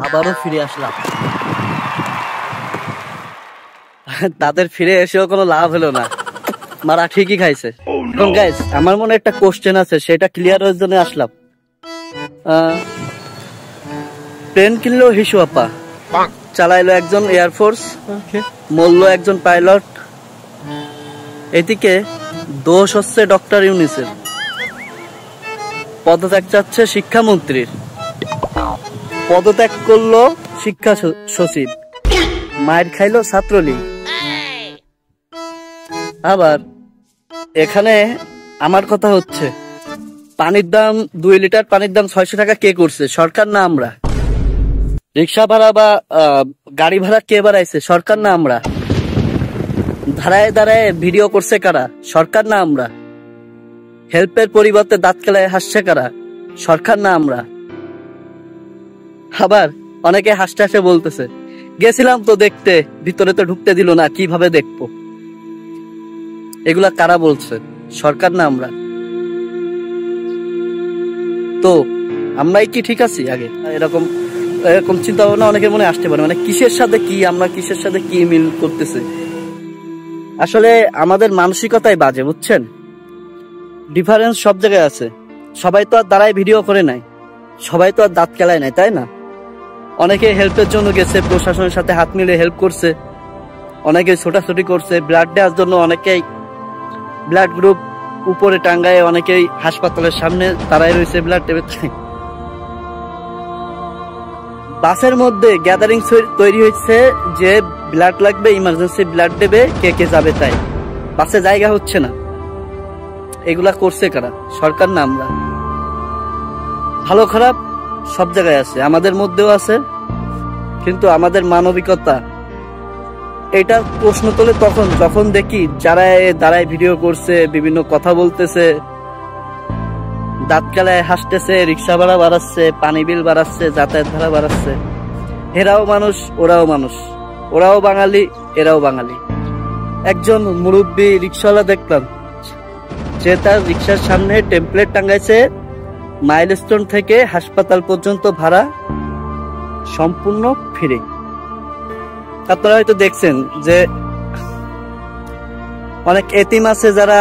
আবারও ফিরে আসলাম। তাদের ফিরে এসেও কোনো লাভ হলো না, মারা ঠিকই খাইছে। এখন গাইস আমার মনে একটা কোশ্চেন আছে, সেটা ক্লিয়ার হওয়ার জন্য আসলাম। প্লেন কিনলো হিসু আপা, চালাইলো একজন এয়ারফোর্স, মরল একজন পাইলট, এদিকে দোষ হচ্ছে ডক্টর ইউনিসের, পদত্যাগ চাচ্ছে শিক্ষামন্ত্রীর, পদত্যাগ করলো শিক্ষা সচিব, মায়ের খাইলো ছাত্রলীগ। আবার এখানে আমার কথা হচ্ছে, পানির দাম 2 লিটার পানির দাম 600 টাকা কে করছে? সরকার না আমরা? রিক্সা ভাড়া বা গাড়ি ভাড়া কে বাড়াইছে? সরকার না আমরা? দাঁড়ায় দাঁড়ায় ভিডিও করছে কারা? সরকার না আমরা? হেল্পের পরিবর্তে দাঁত কেলায় হাসছে কারা? সরকার না আমরা? আবার অনেকে হাসতে হাসতে বলতেছে, গেছিলাম তো দেখতে, ভিতরে তো ঢুকতে দিল না, কিভাবে দেখবো? এগুলা কারা বলছে? সরকার না আমরা? তো আমরাই কি ঠিক আছি? আগে এরকম এরকম চিন্তা ভাবনা অনেকের মনে আসতে পারে, মানে কিসের সাথে কি, আমরা কিসের সাথে কি মিল করতেছে। আসলে আমাদের মানসিকতাই বাজে, বুঝছেন? ডিফারেন্স সব জায়গায় আছে। সবাই তো আর দাঁড়ায় ভিডিও করে নাই, সবাই তো আর দাঁত কেলায় নাই, তাই না? অনেকে হেল্পের জন্য গেছে, প্রশাসনের সাথে হাত মিলে হেল্প করছে, অনেকে ছোটাছুটি করছে, ব্লাড দেওয়ার জন্য অনেকেই ব্লাড গ্রুপ উপরে টাঙ্গায়, অনেকেই হাসপাতালের সামনে দাঁড়ায় রয়েছে ব্লাড দেবে। বাসের মধ্যে গ্যাদারিং তৈরি হয়েছে যে ব্লাড লাগবে, ইমার্জেন্সি ব্লাড দেবে, কে কে যাবে তাই। বাসে জায়গা হচ্ছে না। এগুলা করছে কারা? সরকার না আমরা? ভালো খারাপ সব জায়গায় আছে, আমাদের মধ্যেও আছে, কিন্তু আমাদের মানবিকতা এটা প্রশ্ন তোলে তখন যখন দেখি যারা দাঁড়ায় ভিডিও করছে, বিভিন্ন কথা বলতেছে, দাঁত কেলায় হাসতেছে, রিক্সা ভাড়া বাড়াচ্ছে, পানি বিল বাড়াচ্ছে, যাতায়াত ভাড়া বাড়াচ্ছে। এরাও মানুষ, ওরাও মানুষ, ওরাও বাঙালি, এরাও বাঙালি। একজন মুরব্বী রিক্সাওয়ালা দেখলাম, যে তার রিক্সার সামনে টেমপ্লেট টাঙ্গাইছে, মাইলস্টোন থেকে হাসপাতাল পর্যন্ত ভাড়া সম্পূর্ণ ফ্রি। আপনারা হয়তো দেখছেন যে অনেক এতিম আছে যারা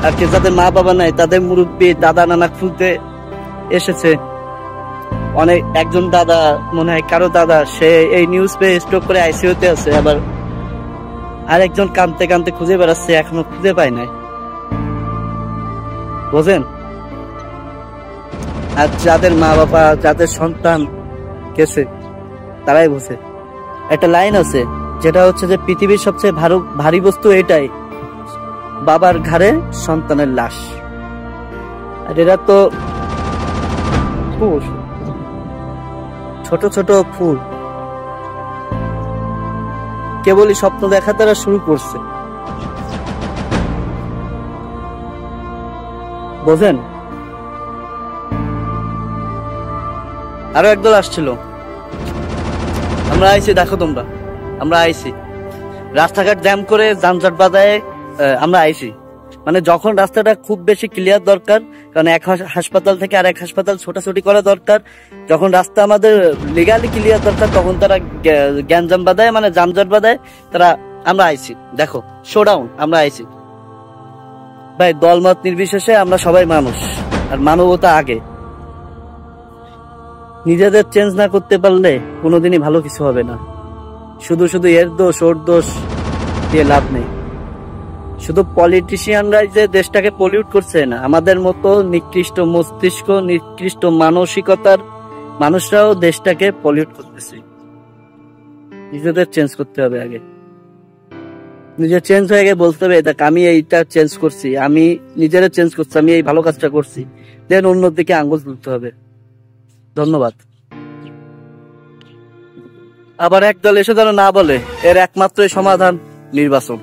আর কি, যাদের মা বাবা নাই, তাদের মুরব্বী দাদা নানা খুঁজতে এসেছে। অনেক একজন দাদা, মনে হয় কারো দাদা, সে এই নিউজ পেয়ে স্ট্রোক করে আইসিইউতে আছে, আবার আরেকজন কাঁদতে কাঁদতে খুঁজে বেড়াচ্ছে, এখনো খুঁজে পায় নাই। বোঝেন? আর যাদের মা বাবা, যাদের সন্তান গেছে, তারাই বোঝে। একটা লাইন আছে যেটা হচ্ছে যে পৃথিবীর সবচেয়ে ভারী বস্তু এটাই, বাবার ঘাড়ে সন্তানের লাশ। আর এরা তো ফুল, ছোট ছোট ফুল, কেবলই স্বপ্ন দেখা তারা শুরু করছে। বোঝেন? আরো একদল আসছিল, আমরা আইছি, দেখো তোমরা, আমরা আইছি, রাস্তাঘাট জ্যাম করে যানজট বাজায় আমরা আইছি। মানে যখন রাস্তাটা খুব বেশি ক্লিয়ার দরকার, কারণ এক হাসপাতাল থেকে আরেক হাসপাতাল ছোটাছুটি করা দরকার, যখন রাস্তা আমাদের লিগালি ক্লিয়ার দরকার, তখন তারা গ্যাঞ্জাম বাঁধায়, মানে যানজট বাঁধায় তারা। আমরা আইছি, দেখো, শোডাউন, আমরা আইছি ভাই। দলমত নির্বিশেষে আমরা সবাই মানুষ, আর মানবতা আগে। নিজেদের চেঞ্জ না করতে পারলে কোনোদিনই ভালো কিছু হবে না। শুধু শুধু এর দোষ ওর দোষ দিয়ে লাভ নেই। শুধু পলিটিশিয়ানরাই যে দেশটাকে পলিউট করছে না, আমাদের মতো নিকৃষ্ট মস্তিষ্ক, নিকৃষ্ট মানসিকতার মানুষরাও দেশটাকে পলিউট করতেছে। নিজেদের চেঞ্জ করতে হবে আগে। নিজে চেঞ্জ হয়ে গিয়ে বলতে হবে, দেখ আমি এইটা চেঞ্জ করছি, আমি নিজেরা চেঞ্জ করছি, আমি এই ভালো কাজটা করছি, দেন অন্যর দিকে আঙ্গুল তুলতে হবে। ধন্যবাদ। আবার একদল এসে যেন না বলে এর একমাত্র সমাধান নির্বাচন।